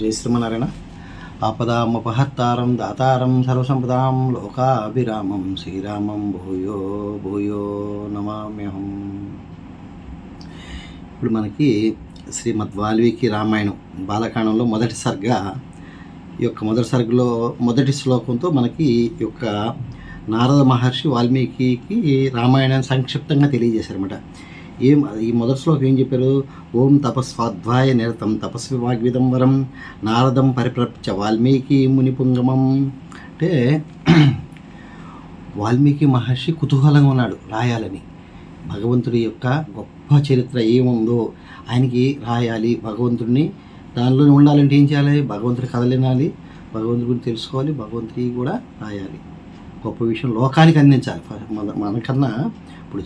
జై శ్రీమన్నారాయణ. ఆపదామపహర్తారం దాతారం సర్వసంపదాం లోకాభిరామం శ్రీరామం భూయో భూయో నమామ్యహం. ఇప్పుడు మనకి శ్రీమద్ వాల్మీకి రామాయణం బాలకాండంలో మొదటి సర్గ. ఈ యొక్క మొదటి సర్గలో మొదటి శ్లోకంతో మనకి ఈ యొక్క నారద మహర్షి వాల్మీకి రామాయణాన్ని సంక్షిప్తంగా తెలియజేశారన్నమాట. ఈ మొదటి శ్లోకం ఏం చెప్పారు? ఓం తపస్వాధ్వాయ నిరతం తపస్వి వాగ్విదంబరం నారదం పరిప్రప్చ వాల్మీకి మునిపుంగమం. అంటే వాల్మీకి మహర్షి కుతూహలంగా ఉన్నాడు రాయాలని. భగవంతుడి యొక్క గొప్ప చరిత్ర ఏముందో ఆయనకి రాయాలి. భగవంతుడిని దానిలోనే ఉండాలంటే ఏం చేయాలి? భగవంతుడి కథలు వినాలి, భగవంతుడి గురించి తెలుసుకోవాలి, భగవంతుడి కూడా రాయాలి. గొప్ప విషయం లోకానికి అందించాలి. మనకన్నా ఇప్పుడు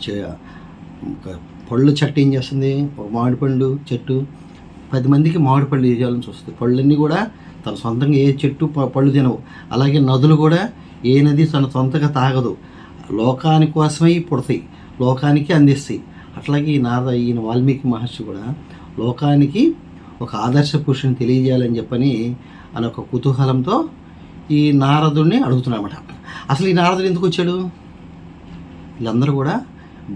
పళ్ళు చెట్టు ఏం చేస్తుంది? ఒక మామిడి పండు చెట్టు 10 మందికి మామిడి పళ్ళు వేయాలని చూస్తుంది. పళ్ళన్నీ కూడా తన సొంతంగా ఏ చెట్టు పళ్ళు తినవు. అలాగే నదులు కూడా ఏ నది తన సొంతంగా తాగదు. లోకాని కోసమై పుడతాయి, లోకానికి అందిస్తాయి. అట్లాగే ఈయన వాల్మీకి మహర్షి కూడా లోకానికి ఒక ఆదర్శ పురుషుని తెలియజేయాలని చెప్పని అని ఒక కుతూహలంతో ఈ నారదుడిని అడుగుతున్నామట. అసలు ఈ నారదుడు ఎందుకు వచ్చాడు? వీళ్ళందరూ కూడా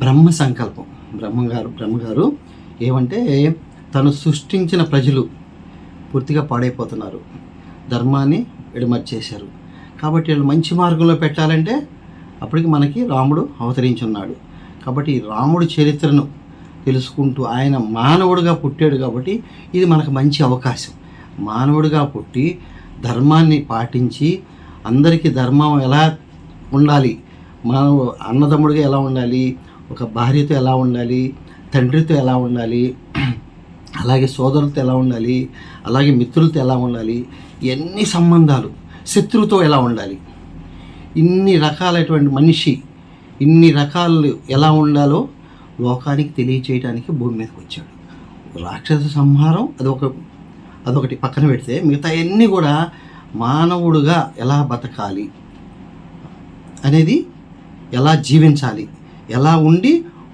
బ్రహ్మ సంకల్పం. బ్రహ్మగారు ఏమంటే తను సృష్టించిన ప్రజలు పూర్తిగా పాడైపోతున్నారు, ధర్మాన్ని విడమర్చేశారు. కాబట్టి వీళ్ళు మంచి మార్గంలో పెట్టాలంటే అప్పటికి మనకి రాముడు అవతరించున్నాడు. కాబట్టి రాముడి చరిత్రను తెలుసుకుంటూ ఆయన మానవుడిగా పుట్టాడు కాబట్టి ఇది మనకు మంచి అవకాశం. మానవుడిగా పుట్టి ధర్మాన్ని పాటించి అందరికీ ధర్మం ఎలా ఉండాలి, మానవ అన్నదమ్ముడిగా ఎలా ఉండాలి, ఒక భార్యతో ఎలా ఉండాలి, తండ్రితో ఎలా ఉండాలి, అలాగే సోదరులతో ఎలా ఉండాలి, అలాగే మిత్రులతో ఎలా ఉండాలి, ఎన్ని సంబంధాలు, శత్రువుతో ఎలా ఉండాలి, ఇన్ని రకాలైనటువంటి మనిషి ఇన్ని రకాలు ఎలా ఉండాలో లోకానికి తెలియచేయడానికి భూమి మీదకి వచ్చాడు. రాక్షస సంహారం అదొకటి పక్కన పెడితే మిగతా అన్నీ కూడా మానవుడుగా ఎలా బతకాలి అనేది, ఎలా జీవించాలి, ఎలా ఉండి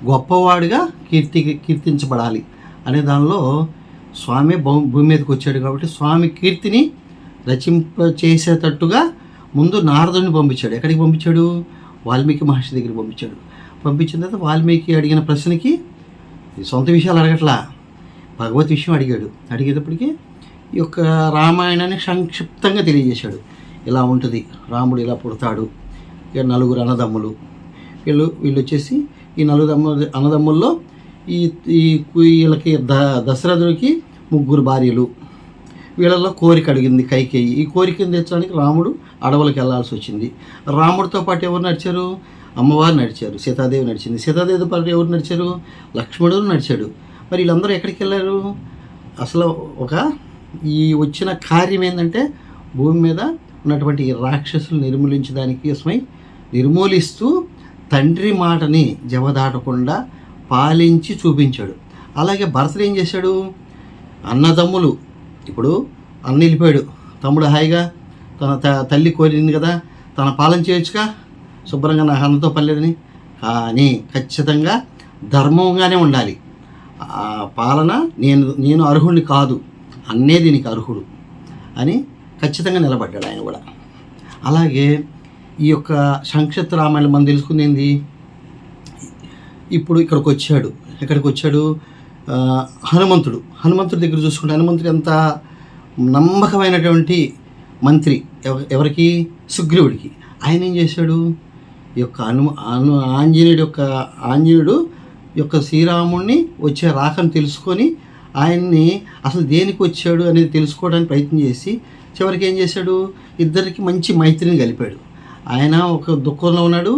గొప్పవాడిగా కీర్తించబడాలి అనే దానిలో స్వామి భూమి మీదకి వచ్చాడు. కాబట్టి స్వామి కీర్తిని రచింపచేసేటట్టుగా ముందు నారదుడిని పంపించాడు. ఎక్కడికి పంపించాడు? వాల్మీకి మహర్షి దగ్గరికి పంపించాడు. పంపించిన తర్వాత వాల్మీకి అడిగిన ప్రశ్నకి సొంత విషయాలు అడగట్లా, భగవత్ విషయం అడిగాడు. అడిగేటప్పటికి ఈ యొక్క రామాయణాన్ని సంక్షిప్తంగా తెలియజేశాడు. ఇలా ఉంటుంది, రాముడు ఇలా పుడతాడు, ఇక 4 అన్నదమ్ములు, వీళ్ళు వచ్చేసి ఈ 4 అన్నదమ్ముల్లో వీళ్ళకి దశరథుడికి 3 భార్యలు. వీళ్ళల్లో కోరిక అడిగింది కైకేయి. ఈ కోరికను తెచ్చడానికి రాముడు అడవులకు వెళ్లాల్సి వచ్చింది. రాముడితో పాటు ఎవరు నడిచారు? అమ్మవారు నడిచారు, సీతాదేవి నడిచింది. సీతాదేవి పాటు ఎవరు నడిచారు? లక్ష్మణుడు నడిచాడు. మరి వీళ్ళందరూ ఎక్కడికి వెళ్ళారు? అసలు ఈ వచ్చిన కార్యం ఏంటంటే భూమి మీద ఉన్నటువంటి రాక్షసులు నిర్మూలిస్తూ తండ్రి మాటని జవదాటకుండా పాలించి చూపించాడు. అలాగే భరతుడు ఏం చేశాడు? అన్నదమ్ములు, ఇప్పుడు అన్న వెళ్ళిపోయాడు, తమ్ముడు హాయిగా తన తల్లి కోరింది కదా, తన పాలన చేయొచ్చుగా శుభ్రంగా, నాకు అన్నతో పనిలేదని. కానీ ఖచ్చితంగా ధర్మంగానే ఉండాలి. ఆ పాలన నేను అర్హుడిని కాదు, అన్నే దీనికి అర్హుడు అని ఖచ్చితంగా నిలబడ్డాడు ఆయన కూడా. అలాగే ఈ యొక్క సంక్షిప్త రామాయణం మనం తెలుసుకుంది ఏంది? ఇప్పుడు ఎక్కడికి వచ్చాడు? హనుమంతుడి దగ్గర చూసుకుంటే హనుమంతుడు ఎంత నమ్మకమైనటువంటి మంత్రి ఎవరికి? సుగ్రీవుడికి. ఆయన ఏం చేశాడు? ఈ యొక్క ఆంజనేయుడు యొక్క శ్రీరాముడిని వచ్చే రాకను తెలుసుకొని ఆయన్ని అసలు దేనికి వచ్చాడు అనేది తెలుసుకోవడానికి ప్రయత్నం చేసి చివరికి ఏం చేశాడు? ఇద్దరికి మంచి మైత్రిని కలిపాడు. ఆయన ఒక దుఃఖంలో ఉన్నాడు,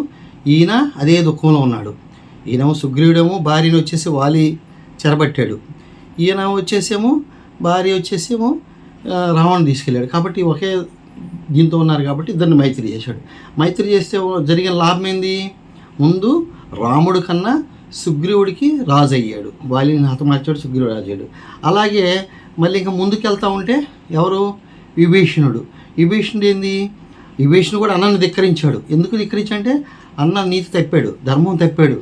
ఈయన అదే దుఃఖంలో ఉన్నాడు. ఈయనేమో సుగ్రీవుడేమో భార్యను వచ్చేసి వాలి చెరబట్టాడు, ఈయన వచ్చేసేమో భార్య వచ్చేసేమో రావణ్ తీసుకెళ్ళాడు. కాబట్టి ఒకే దీంతో ఉన్నారు కాబట్టి ఇద్దరిని మైత్రి చేశాడు. మైత్రి చేస్తే జరిగిన లాభం ఏంది? ముందు రాముడు కన్నా సుగ్రీవుడికి రాజు అయ్యాడు, వాలిని హతమార్చాడు, సుగ్రీవుడు రాజు అయ్యాడు. అలాగే మళ్ళీ ఇంకా ముందుకెళ్తా ఉంటే ఎవరు? విభీషణుడు ఏంది? విభీషణుడు కూడా అన్నని ధిక్కరించాడు. ఎందుకు ధిక్కరించాడంటే అన్న నీతి తప్పాడు, ధర్మం తప్పాడు.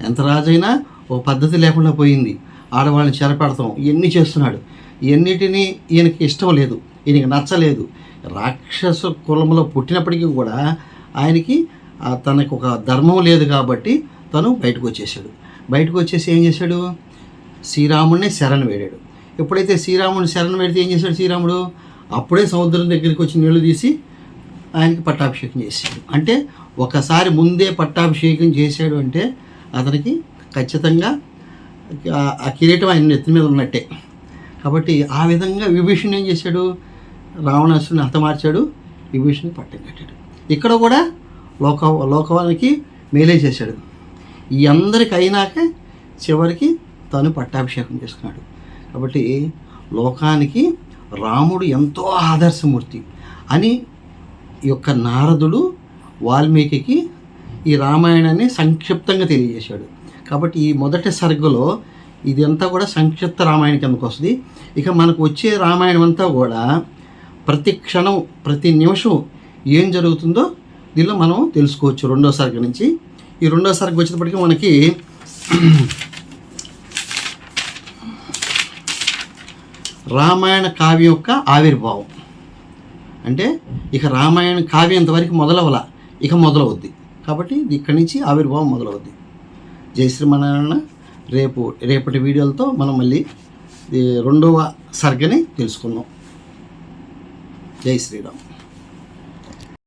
ఎంత రాజైనా ఒక పద్ధతి లేకుండా పోయింది, ఆడవాళ్ళని చెరపెడతాం, ఇవన్నీ చేస్తున్నాడు. ఇవన్నిటినీ ఈయనకి ఇష్టం లేదు, ఈయనకి నచ్చలేదు. రాక్షస కులంలో పుట్టినప్పటికీ కూడా ఆయనకి తనకు ఒక ధర్మం లేదు కాబట్టి తను బయటకు వచ్చేసాడు. బయటకు వచ్చేసి ఏం చేశాడు, శ్రీరాముడిని శరణు వేడాడు. ఎప్పుడైతే శ్రీరాముడిని శరణు వేడితే ఏం చేశాడు శ్రీరాముడు, అప్పుడే సముద్రం దగ్గరికి వచ్చి నీళ్లు తీసి ఆయనకి పట్టాభిషేకం చేశాడు. అంటే ఒకసారి ముందే పట్టాభిషేకం చేశాడు అంటే అతనికి ఖచ్చితంగా ఆ కిరీటం ఆయన నెత్తి మీద ఉన్నట్టే. కాబట్టి ఆ విధంగా విభీషణుడు ఏం చేశాడు, రావణాసురుని హతమార్చాడు, విభీషణుని పట్టం కట్టాడు. ఇక్కడ కూడా లోకానికి మేలే చేశాడు. ఈ అందరికి అయినాక చివరికి తను పట్టాభిషేకం చేసుకున్నాడు. కాబట్టి లోకానికి రాముడు ఎంతో ఆదర్శమూర్తి అని ఈ యొక్క నారదుడు వాల్మీకి ఈ రామాయణాన్ని సంక్షిప్తంగా తెలియజేశాడు. కాబట్టి ఈ మొదటి సర్గలో ఇదంతా కూడా సంక్షిప్త రామాయణం కిందకు వస్తుంది. ఇక మనకు వచ్చే రామాయణం అంతా కూడా ప్రతి క్షణం ప్రతి నిమిషం ఏం జరుగుతుందో దీనిలో మనం తెలుసుకోవచ్చు. రెండో సర్గ నుంచి ఈ రెండో సర్గ వచ్చేటప్పటికీ మనకి రామాయణ కావ్యం యొక్క ఆవిర్భావం. అంటే ఇక రామాయణ కావ్యం ఇంతవరకు మొదలవల, ఇక మొదలవుద్ది. కాబట్టి ఇక్కడి నుంచి ఆవిర్భావం మొదలవుద్ది. జై శ్రీమన్నారాయణ. రేపటి వీడియోలతో మనం మళ్ళీ రెండవ సర్గని తెలుసుకుందాం. జై శ్రీరామ్.